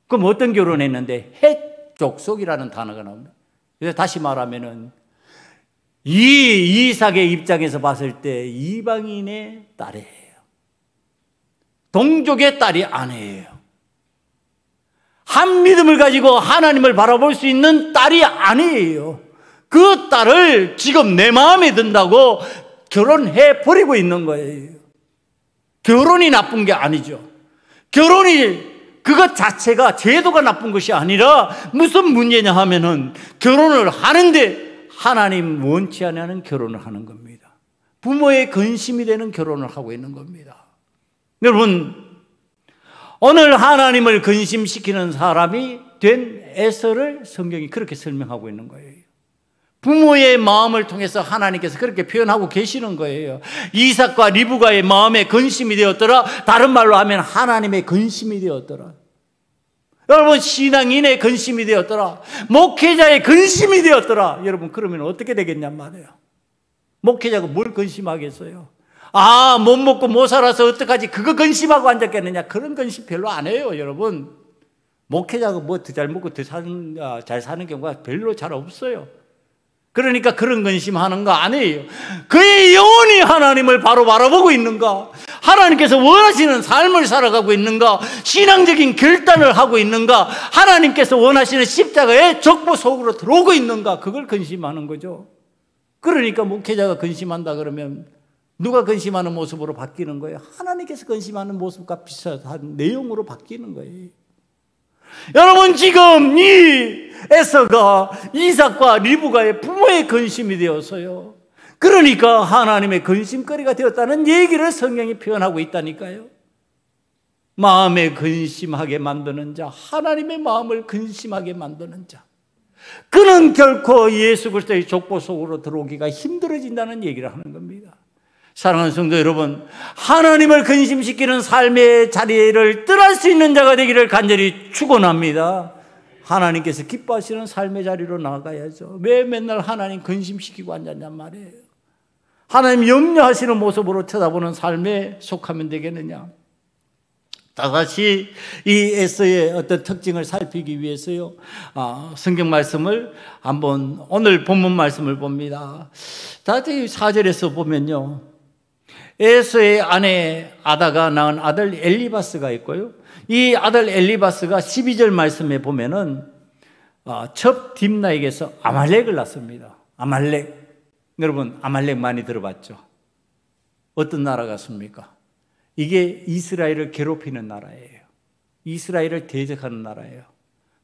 그럼 어떤 결혼했는데? 헷 족속이라는 단어가 나옵니다. 그래서 다시 말하면은 이 이삭의 입장에서 봤을 때 이방인의 딸이에요. 동족의 딸이 아니에요. 한 믿음을 가지고 하나님을 바라볼 수 있는 딸이 아니에요. 그 딸을 지금 내 마음에 든다고 결혼해 버리고 있는 거예요. 결혼이 나쁜 게 아니죠. 결혼이 그것 자체가 제도가 나쁜 것이 아니라 무슨 문제냐 하면은 결혼을 하는데 하나님 원치 않는 결혼을 하는 겁니다. 부모의 근심이 되는 결혼을 하고 있는 겁니다. 여러분, 오늘 하나님을 근심시키는 사람이 된 에서를 성경이 그렇게 설명하고 있는 거예요. 부모의 마음을 통해서 하나님께서 그렇게 표현하고 계시는 거예요. 이삭과 리브가의 마음에 근심이 되었더라. 다른 말로 하면 하나님의 근심이 되었더라. 여러분, 신앙인의 근심이 되었더라. 목회자의 근심이 되었더라. 여러분, 그러면 어떻게 되겠냔 말이에요. 목회자가 뭘 근심하겠어요? 못 먹고 못 살아서 어떡하지? 그거 근심하고 앉았겠느냐? 그런 근심 별로 안 해요, 여러분. 목회자가 뭐 더 잘 먹고 잘 사는 경우가 별로 잘 없어요. 그러니까 그런 근심하는 거 아니에요. 그의 영혼이 하나님을 바로 바라보고 있는가? 하나님께서 원하시는 삶을 살아가고 있는가? 신앙적인 결단을 하고 있는가? 하나님께서 원하시는 십자가의 족보 속으로 들어오고 있는가? 그걸 근심하는 거죠. 그러니까 목회자가 근심한다 그러면 누가 근심하는 모습으로 바뀌는 거예요? 하나님께서 근심하는 모습과 비슷한 내용으로 바뀌는 거예요. 여러분, 지금 이 에서가 이삭과 리브가의 부모의 근심이 되었어요. 그러니까 하나님의 근심거리가 되었다는 얘기를 성경이 표현하고 있다니까요. 마음에 근심하게 만드는 자, 하나님의 마음을 근심하게 만드는 자, 그는 결코 예수 그리스도의 족보 속으로 들어오기가 힘들어진다는 얘기를 하는 겁니다. 사랑하는 성도 여러분, 하나님을 근심시키는 삶의 자리를 떠날 수 있는 자가 되기를 간절히 축원합니다. 하나님께서 기뻐하시는 삶의 자리로 나가야죠. 왜 맨날 하나님 근심시키고 앉았냔 말이에요. 하나님 염려하시는 모습으로 쳐다보는 삶에 속하면 되겠느냐? 다시 이 에서의 어떤 특징을 살피기 위해서요, 성경 말씀을 한번 오늘 본문 말씀을 봅니다. 다시 4절에서 보면요, 에서의 아내 아다가 낳은 아들 엘리바스가 있고요, 이 아들 엘리바스가 12절 말씀에 보면은 첩 딥나에게서 아말렉을 낳습니다. 아말렉, 여러분 아말렉 많이 들어봤죠? 어떤 나라 같습니까? 이게 이스라엘을 괴롭히는 나라예요. 이스라엘을 대적하는 나라예요.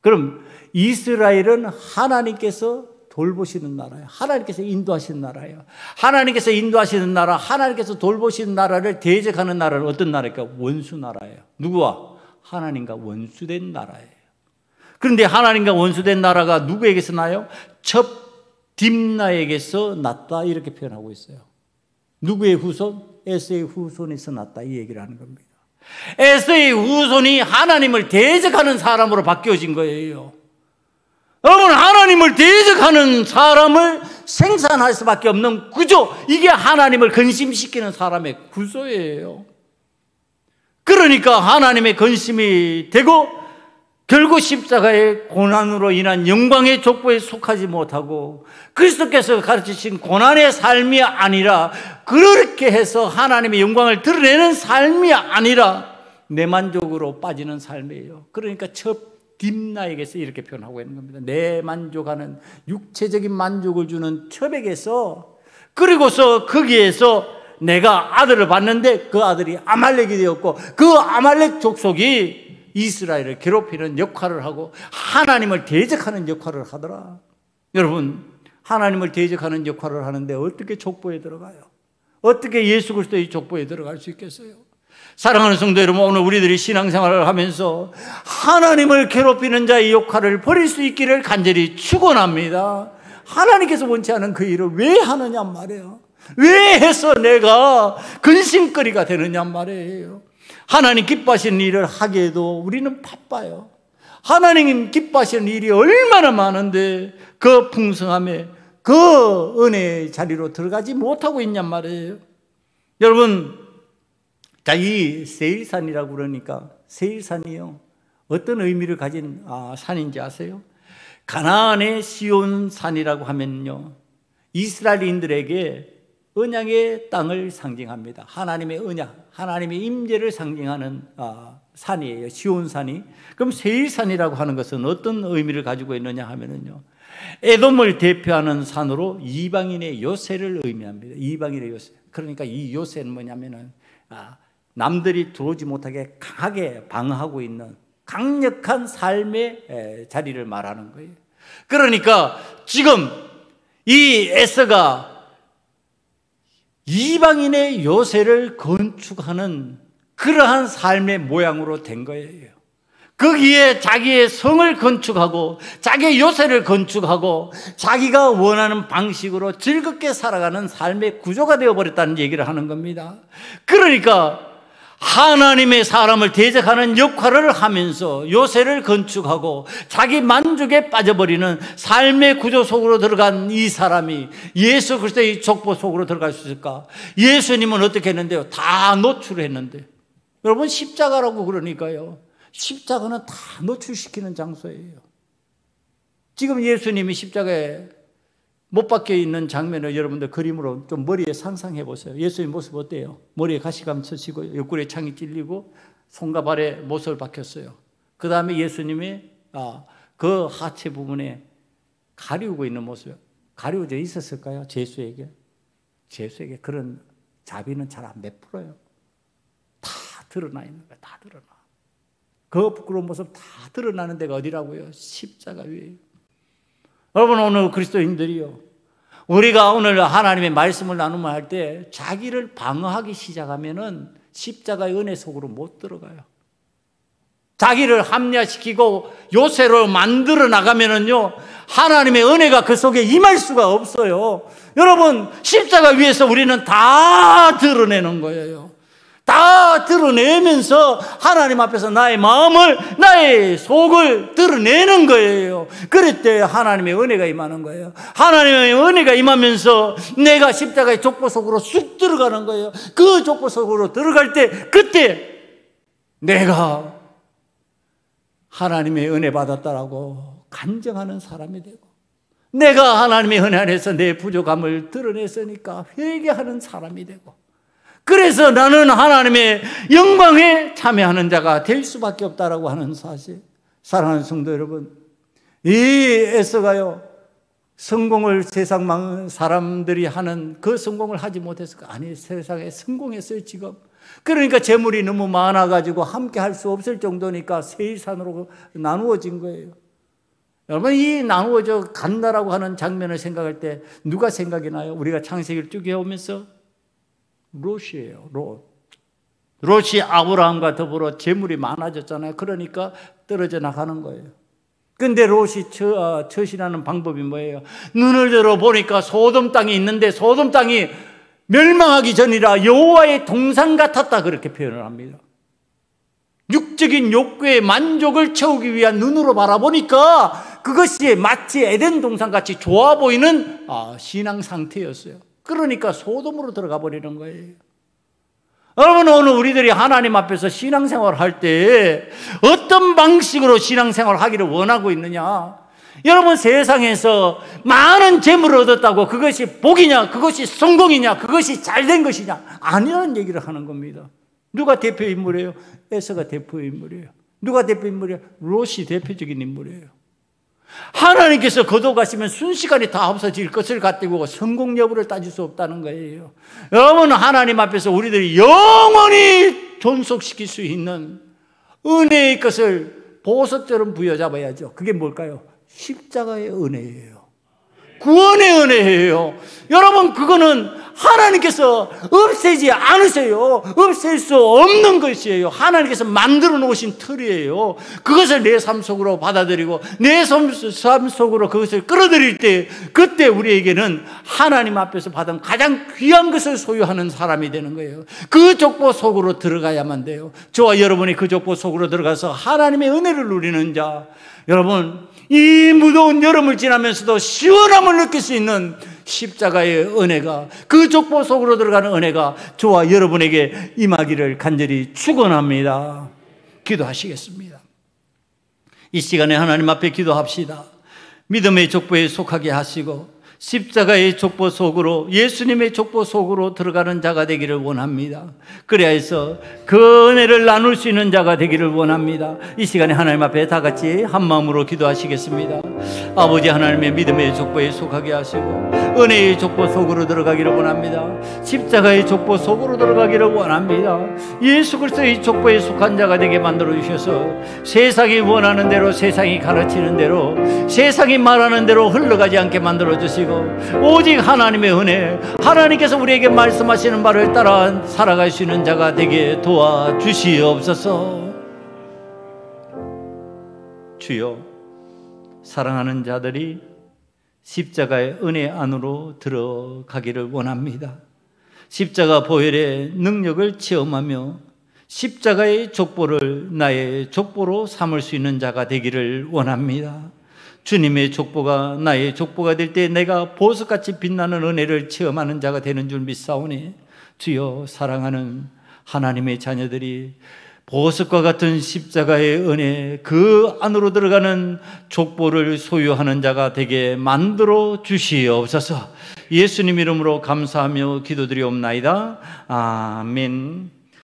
그럼 이스라엘은 하나님께서 돌보시는 나라예요. 하나님께서 인도하시는 나라예요. 하나님께서 인도하시는 나라, 하나님께서 돌보시는 나라를 대적하는 나라는 어떤 나라일까? 원수 나라예요. 누구와? 하나님과 원수된 나라예요. 그런데 하나님과 원수된 나라가 누구에게서 나요? 첩 딥나에게서 났다, 이렇게 표현하고 있어요. 누구의 후손? 에서의 후손에서 났다, 이 얘기를 하는 겁니다. 에서의 후손이 하나님을 대적하는 사람으로 바뀌어진 거예요. 여러분, 하나님을 대적하는 사람을 생산할 수밖에 없는 구조, 이게 하나님을 근심시키는 사람의 구조예요. 그러니까 하나님의 근심이 되고 결국 십자가의 고난으로 인한 영광의 족보에 속하지 못하고 그리스도께서 가르치신 고난의 삶이 아니라 그렇게 해서 하나님의 영광을 드러내는 삶이 아니라 내 만족으로 빠지는 삶이에요. 그러니까 첩 딥나에게서 이렇게 표현하고 있는 겁니다. 내 만족하는 육체적인 만족을 주는 첩에게서, 그리고서 거기에서 내가 아들을 봤는데 그 아들이 아말렉이 되었고 그 아말렉 족속이 이스라엘을 괴롭히는 역할을 하고 하나님을 대적하는 역할을 하더라. 여러분, 하나님을 대적하는 역할을 하는데 어떻게 족보에 들어가요? 어떻게 예수 그리스도의 족보에 들어갈 수 있겠어요? 사랑하는 성도 여러분, 오늘 우리들이 신앙생활을 하면서 하나님을 괴롭히는 자의 역할을 버릴 수 있기를 간절히 축원합니다. 하나님께서 원치 않은 그 일을 왜 하느냐 말이에요. 왜 해서 내가 근심거리가 되느냐 말이에요. 하나님 기뻐하시는 일을 하기에도 우리는 바빠요. 하나님 기뻐하시는 일이 얼마나 많은데 그 풍성함에 그 은혜의 자리로 들어가지 못하고 있냔 말이에요. 여러분, 자, 이 세일산이라고 그러니까 세일산이요, 어떤 의미를 가진 산인지 아세요? 가나안의 시온산이라고 하면요, 이스라엘인들에게 언약의 땅을 상징합니다. 하나님의 언약, 하나님의 임재를 상징하는 산이에요, 시온산이. 그럼 세일산이라고 하는 것은 어떤 의미를 가지고 있느냐 하면은요, 에돔을 대표하는 산으로 이방인의 요새를 의미합니다. 이방인의 요새. 그러니까 이 요새는 뭐냐면은 남들이 들어오지 못하게 강하게 방어하고 있는 강력한 삶의 자리를 말하는 거예요. 그러니까 지금 이 에서가 이방인의 요새를 건축하는 그러한 삶의 모양으로 된 거예요. 거기에 자기의 성을 건축하고 자기의 요새를 건축하고 자기가 원하는 방식으로 즐겁게 살아가는 삶의 구조가 되어버렸다는 얘기를 하는 겁니다. 그러니까 하나님의 사람을 대적하는 역할을 하면서 요새를 건축하고 자기 만족에 빠져버리는 삶의 구조 속으로 들어간 이 사람이 예수 그리스도의 족보 속으로 들어갈 수 있을까? 예수님은 어떻게 했는데요? 다 노출했는데. 여러분, 십자가라고 그러니까요, 십자가는 다 노출시키는 장소예요. 지금 예수님이 십자가에 못 박혀 있는 장면을 여러분들 그림으로 좀 머리에 상상해 보세요. 예수님 모습 어때요? 머리에 가시감 쳐지고 옆구리에 창이 찔리고 손과 발에 못을 박혔어요. 그 다음에 예수님이 그 하체 부분에 가리우고 있는 모습, 가리워져 있었을까요? 제수에게 그런 자비는 잘 안 베풀어요. 다 드러나 있는 거예요. 다 드러나. 그 부끄러운 모습 다 드러나는 데가 어디라고요? 십자가 위에요. 여러분, 오늘 그리스도인들이요, 우리가 오늘 하나님의 말씀을 나누면 할 때 자기를 방어하기 시작하면은 십자가의 은혜 속으로 못 들어가요. 자기를 합리화시키고 요새로 만들어 나가면은요, 하나님의 은혜가 그 속에 임할 수가 없어요. 여러분, 십자가 위에서 우리는 다 드러내는 거예요. 다 드러내면서 하나님 앞에서 나의 마음을, 나의 속을 드러내는 거예요. 그럴 때 하나님의 은혜가 임하는 거예요. 하나님의 은혜가 임하면서 내가 십자가의 족보 속으로 쑥 들어가는 거예요. 그 족보 속으로 들어갈 때, 그때 내가 하나님의 은혜 받았다라고 간증하는 사람이 되고, 내가 하나님의 은혜 안에서 내 부족함을 드러냈으니까 회개하는 사람이 되고, 그래서 나는 하나님의 영광에 참여하는 자가 될 수밖에 없다라고 하는 사실. 사랑하는 성도 여러분, 이 에서가요, 성공을 세상 사람들이 하는 그 성공을 하지 못했을까? 아니, 세상에 성공했어요 지금. 그러니까 재물이 너무 많아가지고 함께 할 수 없을 정도니까 세일산으로 나누어진 거예요. 여러분, 이 나누어져 간다라고 하는 장면을 생각할 때 누가 생각이 나요? 우리가 창세기를 쭉 해오면서 롯이에요. 롯이 아브라함과 더불어 재물이 많아졌잖아요. 그러니까 떨어져 나가는 거예요. 근데 롯이 처신하는 방법이 뭐예요? 눈을 들어 보니까 소돔 땅이 있는데 소돔 땅이 멸망하기 전이라 여호와의 동산 같았다, 그렇게 표현을 합니다. 육적인 욕구의 만족을 채우기 위한 눈으로 바라보니까 그것이 마치 에덴 동산같이 좋아 보이는 신앙 상태였어요. 그러니까 소돔으로 들어가 버리는 거예요. 여러분, 오늘 우리들이 하나님 앞에서 신앙생활을 할 때 어떤 어떤 방식으로 신앙생활을 하기를 원하고 있느냐? 여러분, 세상에서 많은 재물을 얻었다고 그것이 복이냐, 그것이 성공이냐, 그것이 잘된 것이냐, 아니라는 얘기를 하는 겁니다. 누가 대표 인물이에요? 에서가 대표 인물이에요. 누가 대표 인물이에요? 롯이 대표적인 인물이에요. 하나님께서 거둬가시면 순식간에 다 없어질 것을 가지고 성공 여부를 따질 수 없다는 거예요. 여러분, 하나님 앞에서 우리들이 영원히 존속시킬 수 있는 은혜의 것을 보석처럼 부여잡아야죠. 그게 뭘까요? 십자가의 은혜예요. 구원의 은혜예요. 여러분, 그거는 하나님께서 없애지 않으세요. 없앨 수 없는 것이에요. 하나님께서 만들어 놓으신 틀이에요. 그것을 내 삶 속으로 받아들이고 내 삶 속으로 그것을 끌어들일 때, 그때 우리에게는 하나님 앞에서 받은 가장 귀한 것을 소유하는 사람이 되는 거예요. 그 족보 속으로 들어가야만 돼요. 저와 여러분이 그 족보 속으로 들어가서 하나님의 은혜를 누리는 자, 여러분, 이 무더운 여름을 지나면서도 시원함을 느낄 수 있는 십자가의 은혜가, 그 족보 속으로 들어가는 은혜가 저와 여러분에게 임하기를 간절히 축원합니다. 기도하시겠습니다. 이 시간에 하나님 앞에 기도합시다. 믿음의 족보에 속하게 하시고 십자가의 족보 속으로, 예수님의 족보 속으로 들어가는 자가 되기를 원합니다. 그래야 해서 그 은혜를 나눌 수 있는 자가 되기를 원합니다. 이 시간에 하나님 앞에 다 같이 한 마음으로 기도하시겠습니다. 아버지 하나님의 믿음의 족보에 속하게 하시고 은혜의 족보 속으로 들어가기를 원합니다. 십자가의 족보 속으로 들어가기를 원합니다. 예수 그리스도의 족보에 속한 자가 되게 만들어 주셔서 세상이 원하는 대로, 세상이 가르치는 대로, 세상이 말하는 대로 흘러가지 않게 만들어 주시고 오직 하나님의 은혜, 하나님께서 우리에게 말씀하시는 바를 따라 살아갈 수 있는 자가 되게 도와주시옵소서. 주여, 사랑하는 자들이 십자가의 은혜 안으로 들어가기를 원합니다. 십자가 보혈의 능력을 체험하며 십자가의 족보를 나의 족보로 삼을 수 있는 자가 되기를 원합니다. 주님의 족보가 나의 족보가 될 때 내가 보석같이 빛나는 은혜를 체험하는 자가 되는 줄 믿사오니 주여, 사랑하는 하나님의 자녀들이 보석과 같은 십자가의 은혜, 그 안으로 들어가는 족보를 소유하는 자가 되게 만들어 주시옵소서. 예수님 이름으로 감사하며 기도드리옵나이다. 아멘.